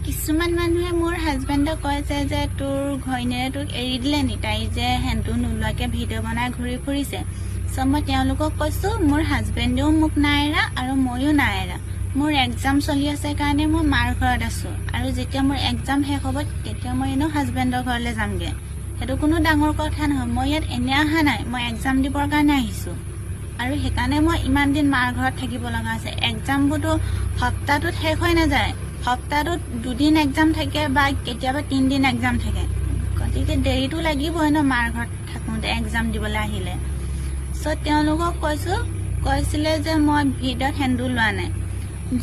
কিছুমান মানুহে মোৰ হাজবেণ্ডক কৈছে যে তোৰ ঘৈণীয়ে তোক এৰি দিলে নি, তাই যে হেনটো নোলোৱাকৈ ভিডিঅ' বনাই ঘূৰি ফুৰিছে। চ' মই তেওঁলোকক কৈছোঁ মোৰ হাজবেণ্ডেও মোক নাই এৰা আৰু ময়ো নাই এৰা। মোৰ এক্সাম চলি আছে কাৰণে মই মাৰ ঘৰত আছোঁ, আৰু যেতিয়া মোৰ এক্সাম শেষ হ'ব তেতিয়া মই এনেও হাজবেণ্ডৰ ঘৰলৈ যামগৈ। সেইটো কোনো ডাঙৰ কথা নহয়। মই ইয়াত এনে অহা নাই, মই এক্সাম দিবৰ কাৰণে আহিছোঁ, আৰু সেইকাৰণে মই ইমান দিন মাৰ ঘৰত থাকিব লগা হৈছে। এক্সামবোৰতো সপ্তাহটোত শেষ হৈ নাযায়, সপ্তাহটোত 2 দিন এক্সাম থাকে বা কেতিয়াবা 3 দিন এক্সাম থাকে, গতিকে দেৰিটো লাগিবই ন মাৰ ঘৰত থাকোঁতে এক্সাম দিবলৈ আহিলে। চ' তেওঁলোকক কৈছিলে যে মই ভিডিঅ'ত সেন্দুৰ লোৱা নাই।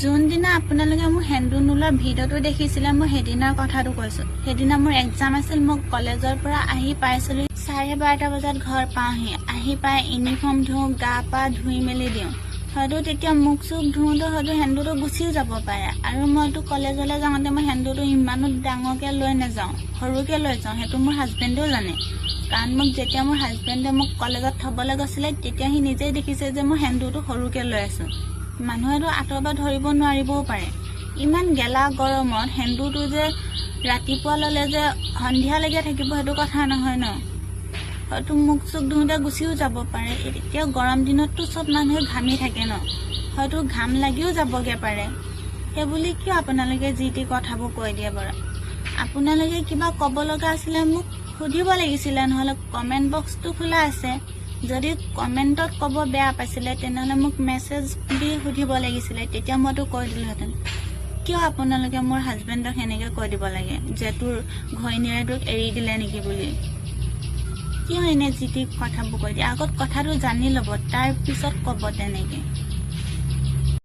যোনদিনা আপোনালোকে মোৰ সেন্দুৰ নোলোৱা ভিডিঅ'টো দেখিছিলে মই সেইদিনাৰ কথাটো কৈছোঁ। সেইদিনা মোৰ এক্সাম আছিল, মই কলেজৰ পৰা আহি পাইছিলোঁ 12:30 বজাত ঘৰ পাওঁহি। আহি পাই ইউনিফৰ্ম ধুওঁ, গা পা ধুই মেলি দিওঁ। হয়তো তেতিয়া মুখ চুখ ধুওঁতে হয়তো সেন্দুৰটো গুচিও যাব পাৰে, আৰু মইতো কলেজলৈ যাওঁতে মই সেন্দুৰটো ইমানো ডাঙৰকৈ লৈ নাযাওঁ, সৰুকৈ লৈ যাওঁ। সেইটো মোৰ হাজবেণ্ডেও জানে, কাৰণ যেতিয়া মোৰ হাজবেণ্ডে মোক কলেজত থ'বলৈ গৈছিলে তেতিয়া সি নিজেই দেখিছে যে মই সেন্দুৰটো সৰুকৈ লৈ আছোঁ। মানুহেতো আঁতৰৰ পৰা ধৰিব নোৱাৰিবও পাৰে। ইমান গেলা গৰমত সেন্দুৰটো যে ৰাতিপুৱা ল'লে যে সন্ধিয়ালৈকে থাকিব সেইটো কথা নহয় ন। হয়তো মুখ চুখ ধুওঁতে গুচিও যাব পাৰে। এতিয়া গৰম দিনততো চব মানুহে ঘামি থাকে ন, হয়তো ঘাম লাগিও যাবগৈ পাৰে। সেইবুলি কিয় আপোনালোকে যি টি কথাবোৰ কৈ দিয়ে বাৰু? আপোনালোকে কিবা ক'ব লগা আছিলে মোক সুধিব লাগিছিলে, নহ'লে কমেণ্ট বক্সটো খোলা আছে। যদি কমেণ্টত ক'ব বেয়া পাইছিলে তেনেহ'লে মোক মেছেজ দি সুধিব লাগিছিলে, তেতিয়া মইতো কৈ দিলোহেঁতেন। কিয় আপোনালোকে মোৰ হাজবেণ্ডক সেনেকৈ কৈ দিব লাগে যে তোৰ ঘৈণীয়ে তোক এৰি দিলে নেকি বুলি? কিয় এনে যি টি কথাবোৰ কৈ দিয়ে? আগত কথাটো জানি ল'ব, তাৰ পিছত ক'ব তেনেকৈ।